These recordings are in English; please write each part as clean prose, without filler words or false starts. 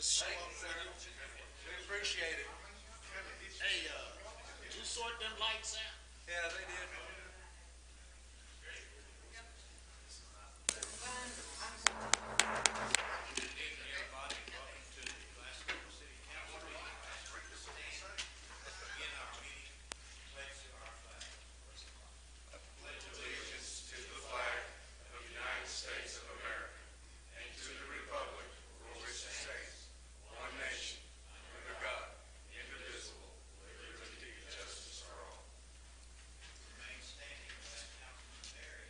We appreciate it. Hey, did you sort them lights out? Yeah, they did. Good evening, everybody. Welcome to the Glasgow City Council meeting. Begin our meeting. Pledge to our flag. Pledge allegiance to the flag of the United States of America and to the republic for which it stands, one nation, under God, indivisible, with liberty and justice for all. Remain standing as Councilman Barren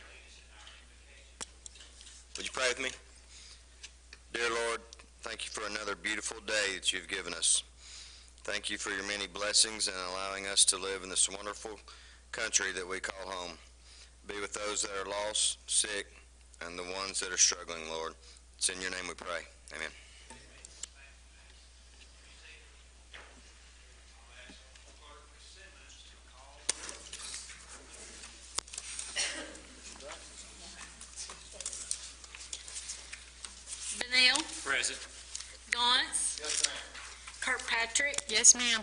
leads in our invocation. Would you pray with me? Dear Lord, thank you for another beautiful day that you've given us. Thank you for your many blessings and allowing us to live in this wonderful country that we call home. Be with those that are lost, sick, and the ones that are struggling, Lord. It's in your name we pray. Amen. Benell, Present. Gauntz, Yes, ma'am. Kirkpatrick, Yes, ma'am.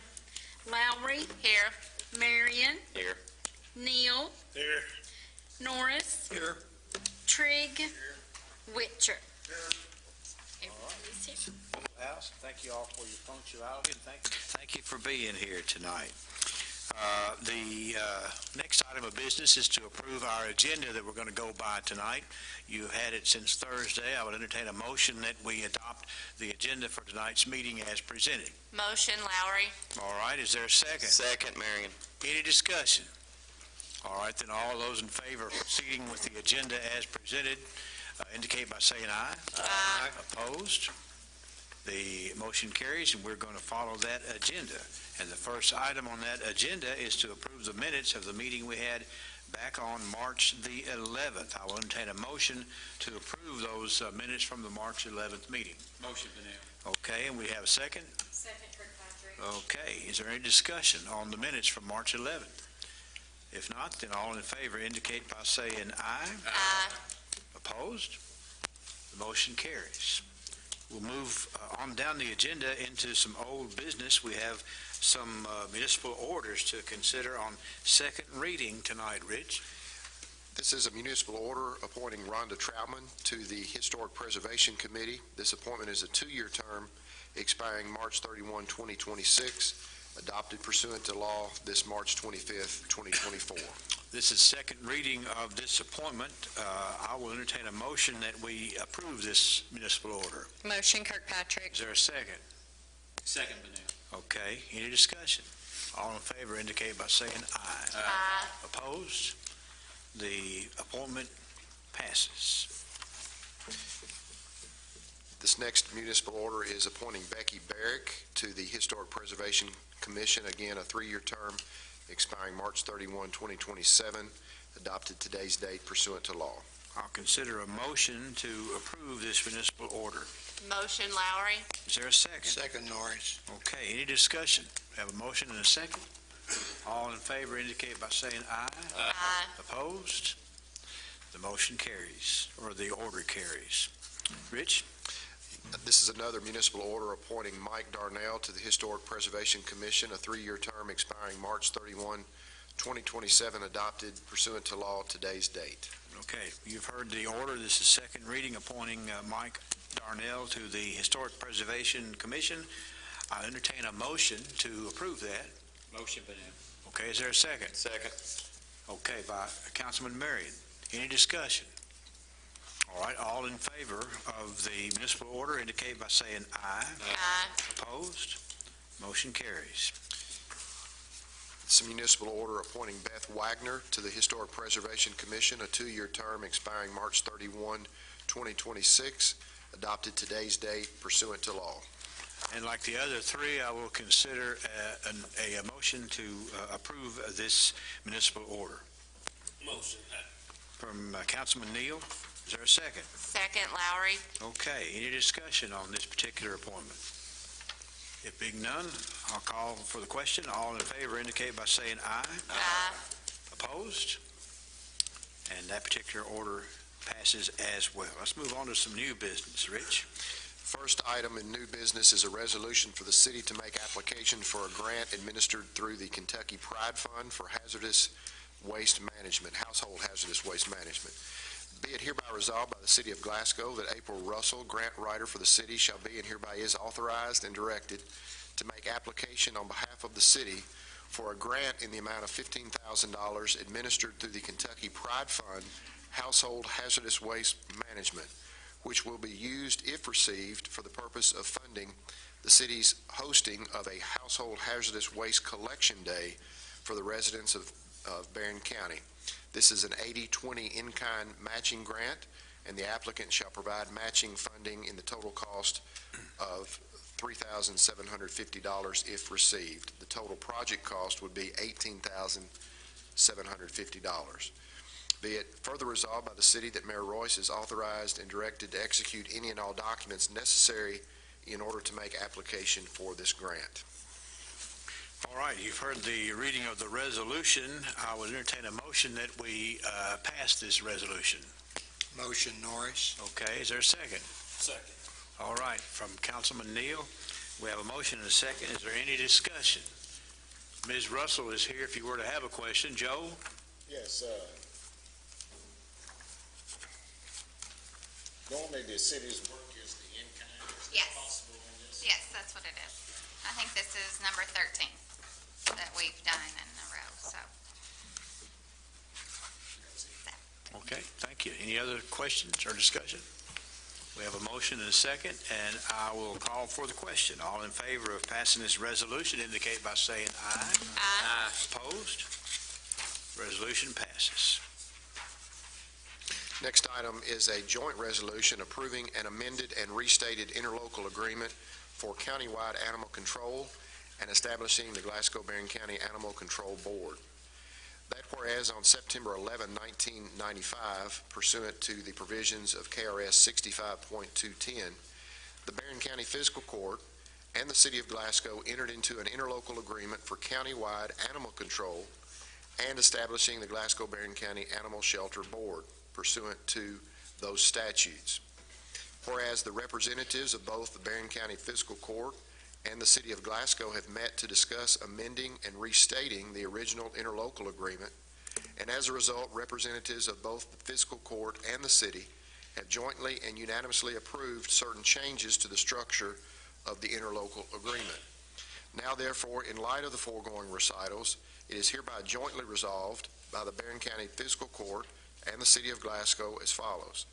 Lowry, here, Marion, Here. Neal, Here. Norris, Here. Trigg, Witcher. Everybody's here. House. Thank you all for your punctuality, and thank you for being here tonight. The next item of business is to approve our agenda that we're going to go by tonight. You've had it since Thursday. I would entertain a motion that we adopt the agenda for tonight's meeting as presented. Motion, Lowry. All right, is there a second? Second, Marion. Any discussion? All right, then all those in favor of proceeding with the agenda as presented indicate by saying aye. Aye. Opposed? The motion carries, and we're going to follow that agenda. And the first item on that agenda is to approve the minutes of the meeting we had back on March the 11th. I will entertain a motion to approve those minutes from the March 11th meeting. Motion, Benell. Okay, and we have a second? Second, Kirkpatrick. Okay, is there any discussion on the minutes from March 11th? If not, then all in favor indicate by saying aye. Aye. Opposed? The motion carries. We'll move on down the agenda into some old business. We have some municipal orders to consider on second reading tonight, Rich. This is a municipal order appointing Rhonda Troutman to the Historic Preservation Committee. This appointment is a two-year term expiring March 31, 2026, adopted pursuant to law this March 25th, 2024. This is second reading of this appointment. I will entertain a motion that we approve this municipal order. Motion, Kirkpatrick. Is there a second? Second, Benell. Okay, any discussion? All in favor indicate by saying aye. Aye. Opposed? The appointment passes. This next municipal order is appointing Becky Barrick to the Historic Preservation Commission, again a three-year term expiring March 31, 2027, adopted today's date pursuant to law. I'll consider a motion to approve this municipal order. Motion, Lowry. Is there a second? Second, Norris. Okay, any discussion? Have a motion and a second? All in favor indicate by saying aye. Aye. Opposed? The motion carries, or the order carries. Rich? This is another municipal order appointing Mike Darnell to the Historic Preservation Commission, a three-year term expiring March 31, 2027, adopted pursuant to law today's date. Okay, you've heard the order. This is second reading appointing Mike Darnell to the Historic Preservation Commission. I entertain a motion to approve that. Motion, Benell. Okay, is there a second? Second. Okay, by Councilman Marion. Any discussion? All right, all in favor of the municipal order indicate by saying aye. Aye. Opposed? Motion carries. It's a municipal order appointing Beth Wagner to the Historic Preservation Commission, a two-year term expiring March 31, 2026, adopted today's date pursuant to law. And like the other three, I will consider a motion to approve this municipal order. Motion. From Councilman Neal. Is there a second? Second, Lowry. Okay, any discussion on this particular appointment? If being none, I'll call for the question. All in favor indicate by saying aye. Aye. Opposed? And that particular order passes as well. Let's move on to some new business. Rich? First item in new business is a resolution for the city to make application for a grant administered through the Kentucky Pride Fund for hazardous waste management, household hazardous waste management. Be it hereby resolved by the City of Glasgow that April Russell, grant writer for the city, shall be and hereby is authorized and directed to make application on behalf of the city for a grant in the amount of $15,000 administered through the Kentucky Pride Fund Household Hazardous Waste Management, which will be used, if received, for the purpose of funding the city's hosting of a Household Hazardous Waste Collection Day for the residents of Barren County. This is an 80-20 in-kind matching grant, and the applicant shall provide matching funding in the total cost of $3,750 if received. The total project cost would be $18,750. Be it further resolved by the city that Mayor Royce is authorized and directed to execute any and all documents necessary in order to make application for this grant. All right, you've heard the reading of the resolution. I would entertain a motion that we pass this resolution. Motion, Norris. Okay, is there a second? Second. All right, from Councilman Neal, we have a motion and a second. Is there any discussion? Ms. Russell is here if you were to have a question. Joe? Yes, normally the city's work is the in-kind. Is that Yes. possible on this? Yes, that's what it is. I think this is number 13 that we've done in a row, so. Okay, thank you. Any other questions or discussion? We have a motion and a second, and I will call for the question. All in favor of passing this resolution indicate by saying aye. Aye. Opposed? Resolution passes. Next item is a joint resolution approving an amended and restated interlocal agreement for countywide animal control and establishing the Glasgow Barren County Animal Control Board. That whereas on September 11, 1995, pursuant to the provisions of KRS 65.210, the Barren County Fiscal Court and the City of Glasgow entered into an interlocal agreement for countywide animal control and establishing the Glasgow Barren County Animal Shelter Board pursuant to those statutes. Whereas the representatives of both the Barren County Fiscal Court and the City of Glasgow have met to discuss amending and restating the original interlocal agreement, and as a result, representatives of both the Fiscal Court and the City have jointly and unanimously approved certain changes to the structure of the interlocal agreement. Now, therefore, in light of the foregoing recitals, it is hereby jointly resolved by the Barren County Fiscal Court and the City of Glasgow as follows.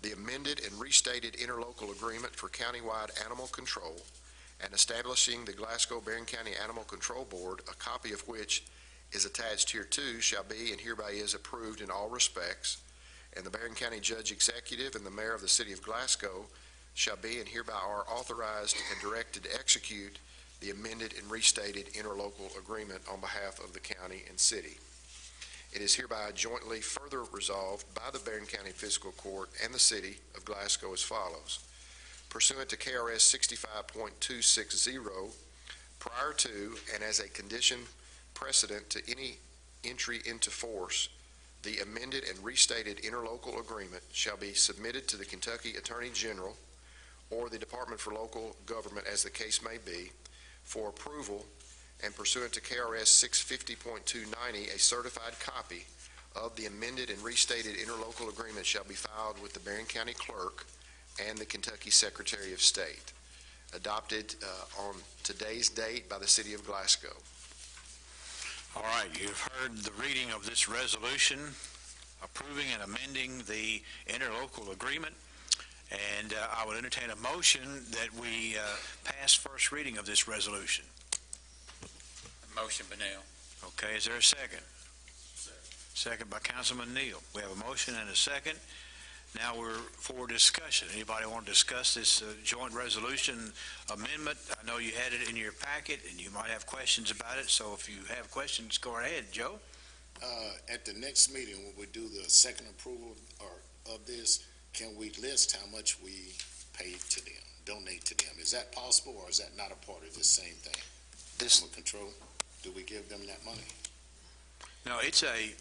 The amended and restated interlocal agreement for countywide animal control and establishing the Glasgow Barren County Animal Control Board, a copy of which is attached hereto, shall be and hereby is approved in all respects, and the Barren County Judge Executive and the Mayor of the City of Glasgow shall be and hereby are authorized and directed to execute the amended and restated interlocal agreement on behalf of the county and city. It is hereby jointly further resolved by the Barren County Fiscal Court and the City of Glasgow as follows. Pursuant to KRS 65.260, prior to and as a condition precedent to any entry into force, the amended and restated interlocal agreement shall be submitted to the Kentucky Attorney General or the Department for Local Government, as the case may be, for approval, and pursuant to KRS 650.290, a certified copy of the amended and restated interlocal agreement shall be filed with the Barren County Clerk and the Kentucky Secretary of State, adopted on today's date by the City of Glasgow. All right, you've heard the reading of this resolution approving and amending the interlocal agreement, and I would entertain a motion that we pass first reading of this resolution. Motion, Benel. Okay, is there a second? Second by Councilman Neal. We have a motion and a second. Now we're for discussion. Anybody want to discuss this joint resolution amendment? I know you had it in your packet, and you might have questions about it, so if you have questions, go ahead. Joe? At the next meeting, when we do the second approval of this, can we list how much we pay to them, donate to them? Is that possible, or is that not a part of the same thing? This Animal control, do we give them that money? No, it's a,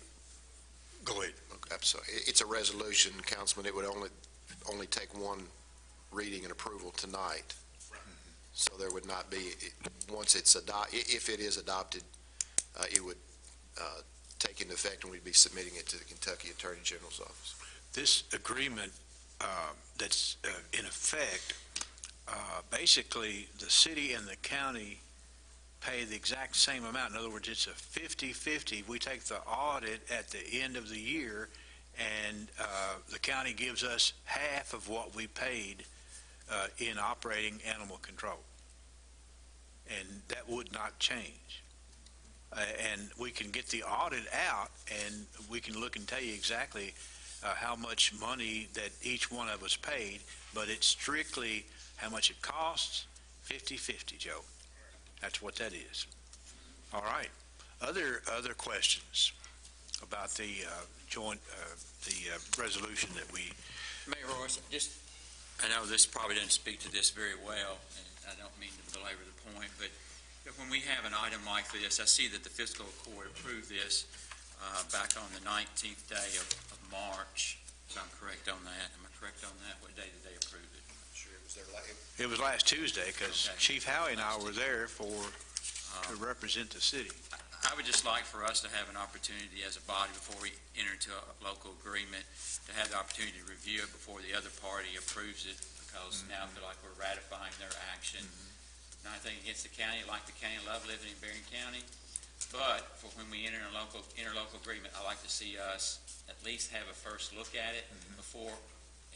go ahead. I'm sorry. It's a resolution, Councilman. It would only take one reading and approval tonight. So there would not be, once it's if it is adopted, it would take into effect, and we'd be submitting it to the Kentucky Attorney General's office. This agreement that's in effect, basically, the city and the county pay the exact same amount. In other words, it's a 50-50. We take the audit at the end of the year, and the county gives us half of what we paid in operating animal control. And that would not change. And we can get the audit out, and we can look and tell you exactly how much money that each one of us paid, but it's strictly how much it costs, 50-50, Joe. That's what that is. All right. Other questions about the joint, resolution that we... Mayor Royce, I know this probably doesn't speak to this very well, and I don't mean to belabor the point, but when we have an item like this, I see that the fiscal court approved this back on the 19th day of March, if I'm correct on that. Am I correct on that? What day did they approve it? I'm sure it was there late. It was last Tuesday, because Okay. Chief Howie and I were there to represent the city. I would just like for us to have an opportunity as a body before we enter into a local agreement, to have the opportunity to review it before the other party approves it, because now I feel like we're ratifying their action. Nothing against the county, like the county, love living in Barren County, but for when we enter a interlocal agreement, I like to see us at least have a first look at it before,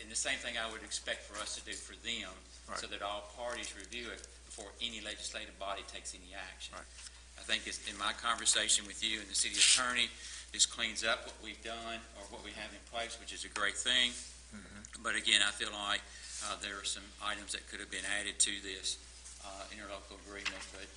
and the same thing I would expect for us to do for them, Right. so that all parties review it before any legislative body takes any action. Right. I think it's, in my conversation with you and the city attorney, this cleans up what we've done or what we have in place, which is a great thing. But again, I feel like there are some items that could have been added to this interlocal agreement, but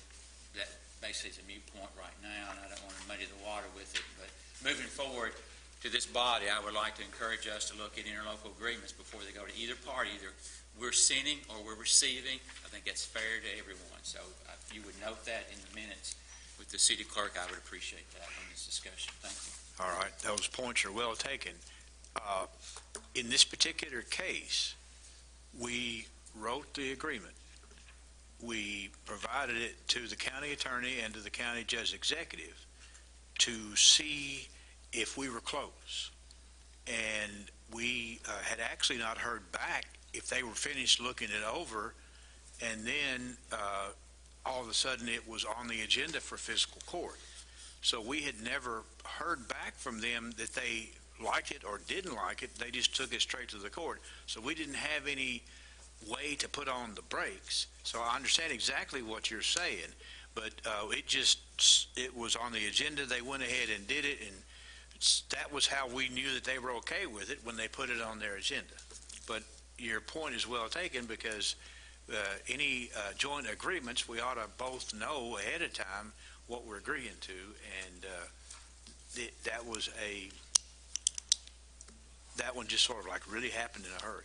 that basically is a moot point right now, and I don't want to muddy the water with it. But moving forward to this body, I would like to encourage us to look at interlocal agreements before they go to either party. Either we're sending or we're receiving. I think that's fair to everyone. So if you would note that in the minutes with the city clerk, I would appreciate that on this discussion. Thank you. All right, those points are well taken. In this particular case, we wrote the agreement. We provided it to the county attorney and to the county judge executive to see if we were close. And we had actually not heard back if they were finished looking it over, and then all of a sudden it was on the agenda for fiscal court. So we had never heard back from them that they liked it or didn't like it. They just took it straight to the court. So we didn't have any way to put on the brakes. So I understand exactly what you're saying, but it was on the agenda. They went ahead and did it, and that was how we knew that they were okay with it, when they put it on their agenda. But your point is well taken, because any joint agreements, we ought to both know ahead of time what we're agreeing to, and that one just sort of like really happened in a hurry.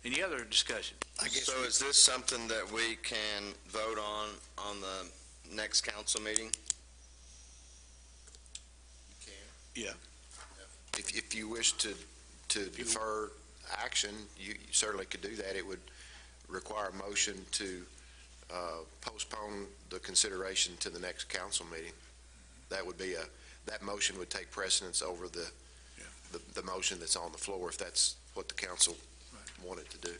Any other discussion? So is this something that we can vote on the next council meeting? Yeah. If you wish to defer action, you certainly could do that. It would require a motion to postpone the consideration to the next council meeting. That would be that motion would take precedence over the motion that's on the floor, if that's what the council wanted to do.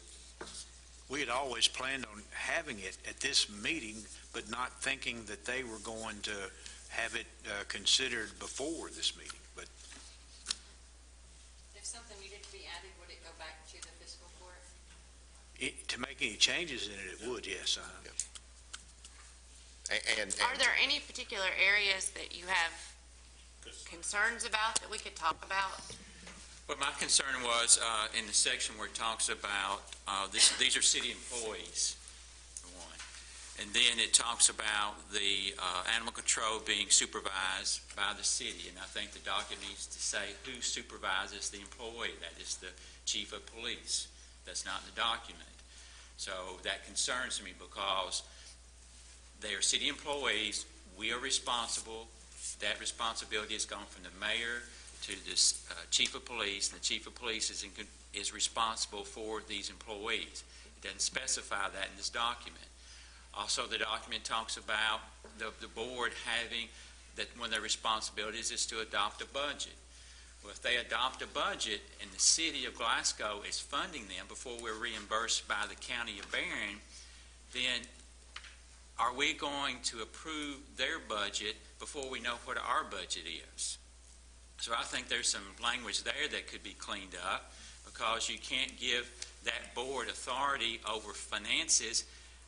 We had always planned on having it at this meeting, but not thinking that they were going to have it considered before this meeting. But If something needed to be added, would it go back to the fiscal court? to make any changes in it, it would, yes. And Are there any particular areas that you have concerns about that we could talk about? Well, my concern was in the section where it talks about, these are city employees, for one. And then it talks about the animal control being supervised by the city. And I think the document needs to say who supervises the employee. That is the chief of police. That's not in the document. So that concerns me, because they are city employees. We are responsible. That responsibility has gone from the mayor to this chief of police, and the chief of police is responsible for these employees. It doesn't specify that in this document. Also, the document talks about the board having that one of their responsibilities is to adopt a budget. Well, if they adopt a budget and the city of Glasgow is funding them before we're reimbursed by the county of Barren, then are we going to approve their budget before we know what our budget is? So I think there's some language there that could be cleaned up, because you can't give that board authority over finances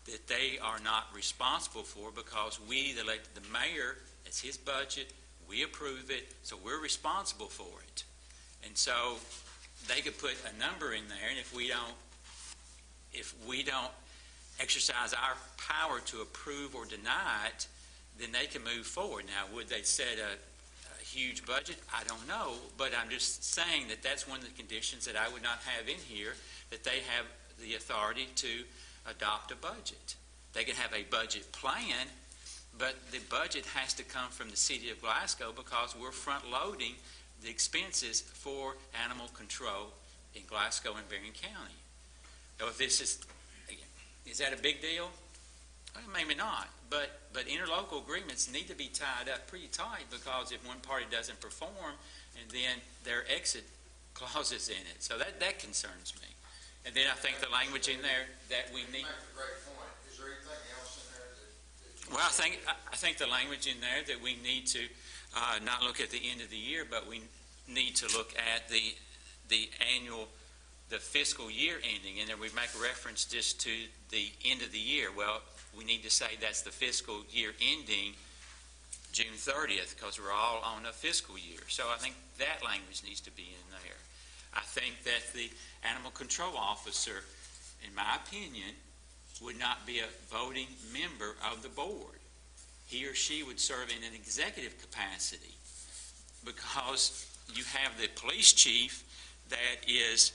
that they are not responsible for, because we elected the mayor, it's his budget, we approve it, so we're responsible for it. And so they could put a number in there, and if we don't exercise our power to approve or deny it, then they can move forward. Now, would they set a huge budget? I don't know, but I'm just saying that that's one of the conditions that I would not have in here, that they have the authority to adopt a budget. They can have a budget plan, but the budget has to come from the city of Glasgow, because we're front-loading the expenses for animal control in Glasgow and Barren County. So if this is that a big deal? Well, maybe not, but interlocal agreements need to be tied up pretty tight, because if one party doesn't perform, and then there are exit clauses in it. So that concerns me. And then I think the language in there that we need. You make a great point. Is there anything else in there that Well, I think the language in there that we need to not look at the end of the year, but we need to look at the fiscal year ending, and then we make a reference just to the end of the year. Well, we need to say that's the fiscal year ending June 30th, because we're all on a fiscal year. So I think that language needs to be in there. I think that the animal control officer, in my opinion, would not be a voting member of the board. He or she would serve in an executive capacity, because you have the police chief that is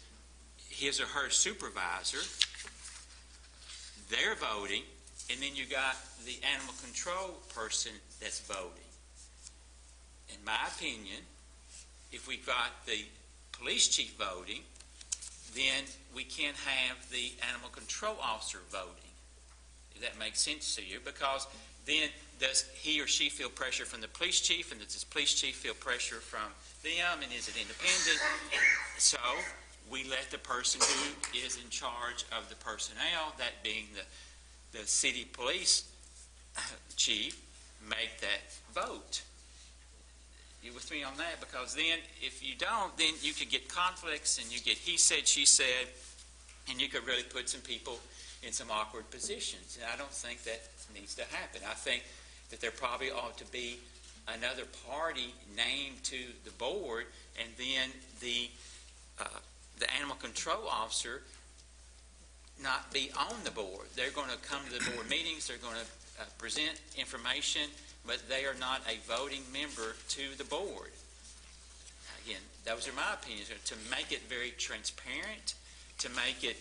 his or her supervisor. They're voting, and then you got the animal control person that's voting. In my opinion, if we've got the police chief voting, then we can't have the animal control officer voting. If that makes sense to you, because then does he or she feel pressure from the police chief, and does the police chief feel pressure from them, and is it independent? So we let the person who is in charge of the personnel, that being the city police chief, make that vote. You with me on that? Because then if you don't, then you could get conflicts, and you get he said, she said, and you could really put some people in some awkward positions. And I don't think that needs to happen. I think that there probably ought to be another party named to the board, and then the animal control officer not be on the board. They're going to come to the board meetings, they're going to present information, but they are not a voting member to the board. Again, those are my opinions, to make it very transparent, to make it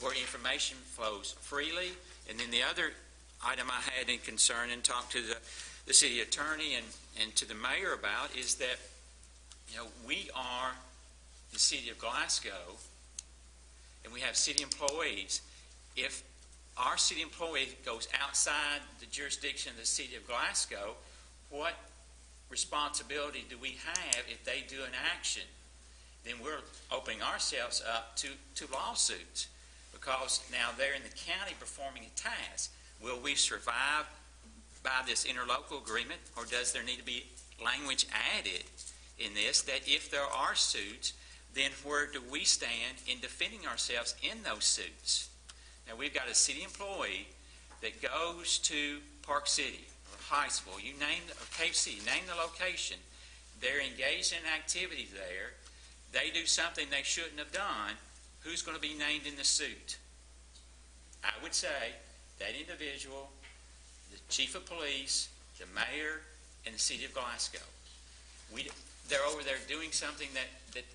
where information flows freely. And then the other item I had in concern and talked to the city attorney and to the mayor about is that, we are the city of Glasgow, and we have city employees. If our city employee goes outside the jurisdiction of the city of Glasgow, what responsibility do we have if they do an action? Then we're opening ourselves up to lawsuits, because now they're in the county performing a task. Will we survive by this interlocal agreement, or does there need to be language added in this that if there are suits, then where do we stand in defending ourselves in those suits? Now, we've got a city employee that goes to Park City or Highsville, you name, or Cave City, name the location. They're engaged in activity there. They do something they shouldn't have done. Who's going to be named in the suit? I would say that individual, the chief of police, the mayor, and the city of Glasgow. They're over there doing something that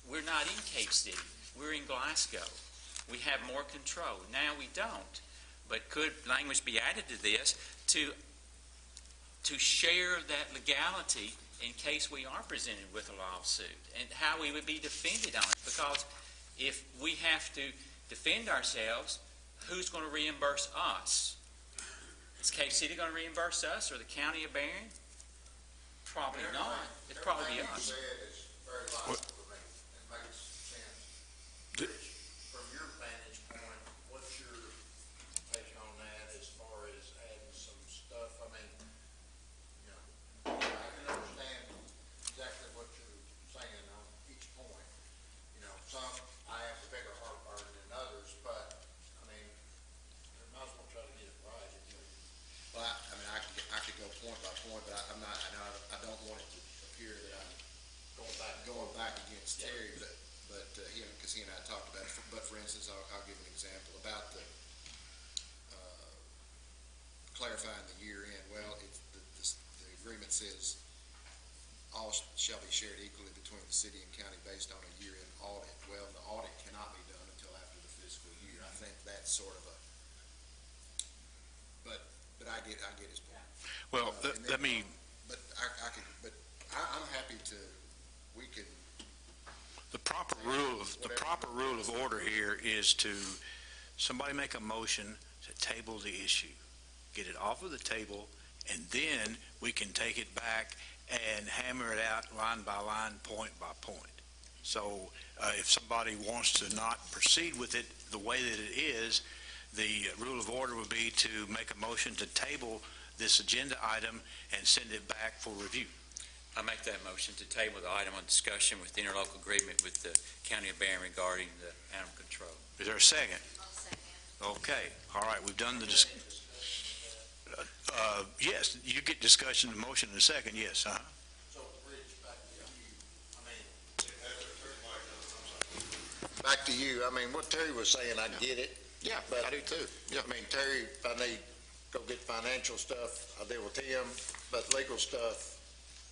we're not in Cave City. We're in Glasgow. We have more control. Now we don't. But could language be added to this to share that legality in case we are presented with a lawsuit, and how we would be defended on it. Because if we have to defend ourselves, who's going to reimburse us? Is Cave City going to reimburse us, or the county of Barren? Probably not. It'd probably be Everything us. you said is very logical to me. It makes sense. Rich, from your vantage point, what's your take on that as far as adding some stuff? I mean, you know, I can understand exactly what you're saying on each point. You know, some, I have a bigger heartburn than others, but, I mean, we might as well try to get it right. Well, I mean, I could go point by point, but I'm not, I don't want it to appear that I'm going back against Terry, but because he and I talked about it. But for instance, I'll give an example about the clarifying the year end. Well, the agreement says all shall be shared equally between the city and county based on a year-end audit. Well, the audit cannot be done until after the fiscal year. I think that's sort of a, but I get his point. Well, let me, But I'm happy to, we can. the proper rule of order here is to, somebody make a motion to table the issue, get it off of the table, and then we can take it back and hammer it out line by line, point by point. So if somebody wants to not proceed with it the way that it is, the rule of order would be to make a motion to table this agenda item and send it back for review. I make that motion to table the item on discussion with the interlocal agreement with the County of Barren regarding the animal control. Is there a second? I'll second. Okay, all right, we've done the, yes, you get discussion, the motion in a second, yes, uh-huh. So, Rich, back to you. I mean, Back to you, I mean, what Terry was saying, I get it. Yeah, But- I do too. Yeah. I mean, Terry, if I need, go get financial stuff, I'll deal with him, but legal stuff,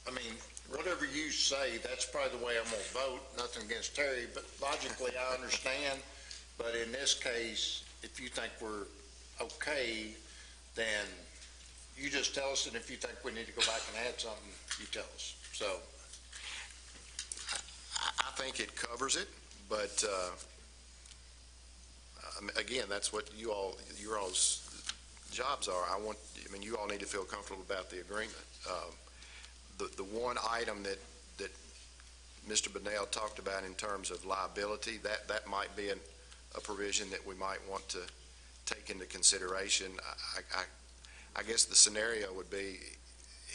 I mean, whatever you say, that's probably the way I'm gonna vote, nothing against Terry, but logically, I understand. But in this case, if you think we're okay, then you just tell us, and if you think we need to go back and add something, you tell us. So, I think it covers it, but, again, that's what your all's jobs are. I mean, you all need to feel comfortable about the agreement. The one item that Mr. Bunnell talked about in terms of liability, that might be a provision that we might want to take into consideration. I guess the scenario would be,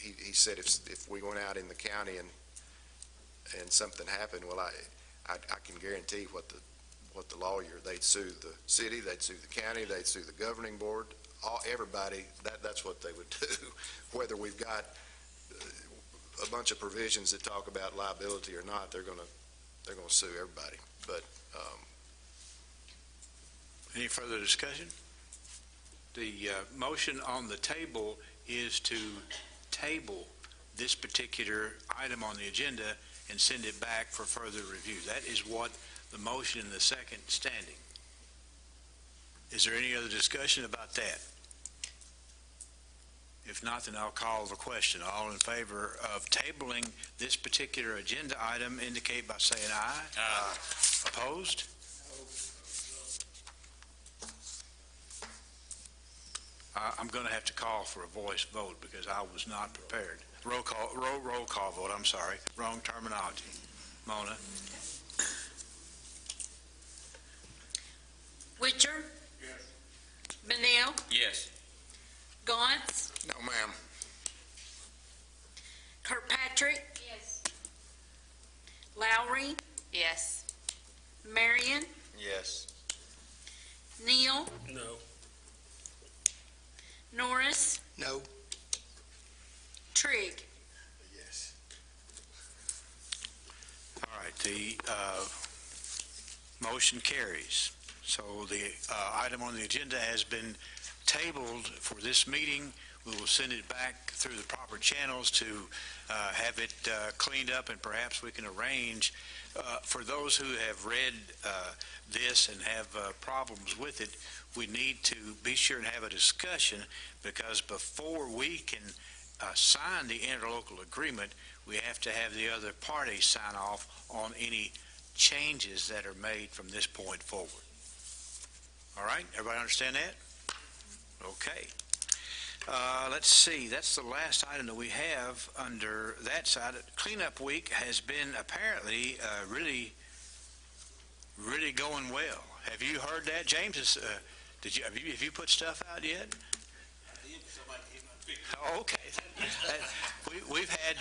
he said if we went out in the county and something happened, well, I can guarantee what the lawyer, they'd sue the city, they'd sue the county, they'd sue the governing board, everybody, that's what they would do. Whether we've got a bunch of provisions that talk about liability or not, they're gonna sue everybody. But, Any further discussion? The motion on the table is to table this particular item on the agenda and send it back for further review. That is what the motion and the second standing. Is there any other discussion about that? If not, then I'll call the question. All in favor of tabling this particular agenda item indicate by saying aye. Aye. Opposed? I'm going to have to call for a voice vote because I was not prepared. Roll call vote, I'm sorry. Wrong terminology. Mona? Witcher? Yes. Benel? Yes. Gauntz? no, ma'am. Kirkpatrick? Yes. Lowry? Yes. Marion? Yes. Neal? No. Norris? No. Trigg? yes. All right, the motion carries. So the item on the agenda has been tabled for this meeting. We will send it back through the proper channels to have it cleaned up, and perhaps we can arrange for those who have read this and have problems with it. We need to be sure and have a discussion, because before we can sign the interlocal agreement, we have to have the other parties sign off on any changes that are made from this point forward. All right, everybody understand that? Okay. Let's see, that's the last item that we have under that side. Cleanup week has been apparently really going well. Have you heard that, James? Have you put stuff out yet? Oh, okay. We've had,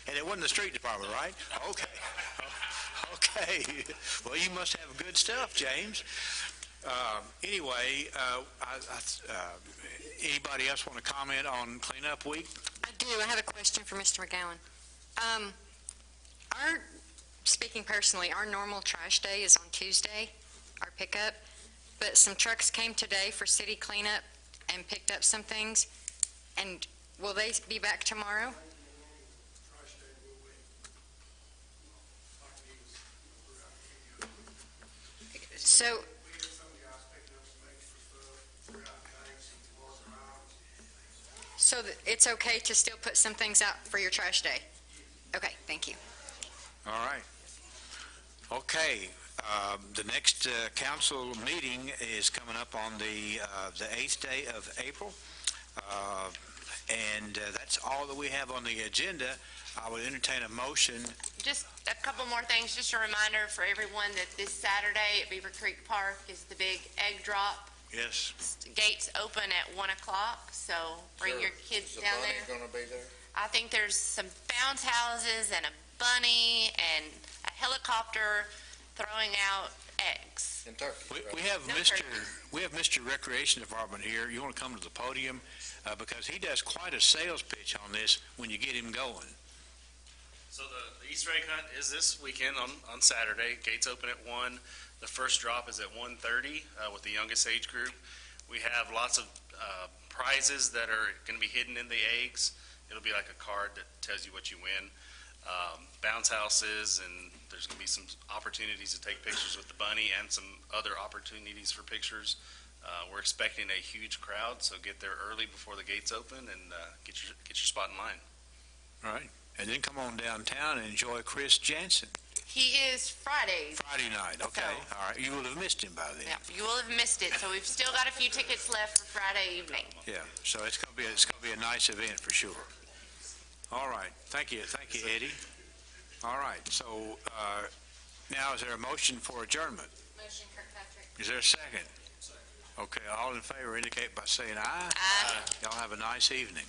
and it wasn't the street department, right? Okay. Okay. Well, you must have good stuff, James. Anyway, anybody else want to comment on cleanup week? I do. I have a question for Mr. McGowan. Speaking personally, our normal trash day is on Tuesday, our pickup, but some trucks came today for city cleanup and picked up some things. And will they be back tomorrow? So, it's okay to still put some things out for your trash day? Okay, thank you. All right. Okay. The next council meeting is coming up on the 8th day of April. And that's all that we have on the agenda. I would entertain a motion. Just a couple more things, just a reminder for everyone that this Saturday at Beaver Creek Park is the big egg drop. Yes. Gates open at 1 o'clock, so bring your kids down there. Is the bunny gonna be there? I think there's some bounce houses and a bunny and a helicopter throwing out eggs. In Turkey, right? We have No Mr. turkey. We have Mr. Recreation Department here. You want to come to the podium because he does quite a sales pitch on this when you get him going. So the Easter egg hunt is this weekend on Saturday. Gates open at 1. The first drop is at 1:30 with the youngest age group. We have lots of prizes that are going to be hidden in the eggs. It'll be like a card that tells you what you win. Bounce houses, and there's going to be some opportunities to take pictures with the bunny and some other opportunities for pictures. We're expecting a huge crowd, so get there early before the gates open and get your spot in line. All right. And then come on downtown and enjoy Chris Jansen. He is Fridays. Friday night. Okay. So- All right. You will have missed him by then. Yeah, you will have missed it, so we've still got a few tickets left for Friday evening. Yeah. So it's going to be a nice event for sure. All right. Thank you, Eddie. All right. So now is there a motion for adjournment? Motion, Kirkpatrick. Is there a second? Okay. All in favor indicate by saying aye. Aye. Y'all have a nice evening.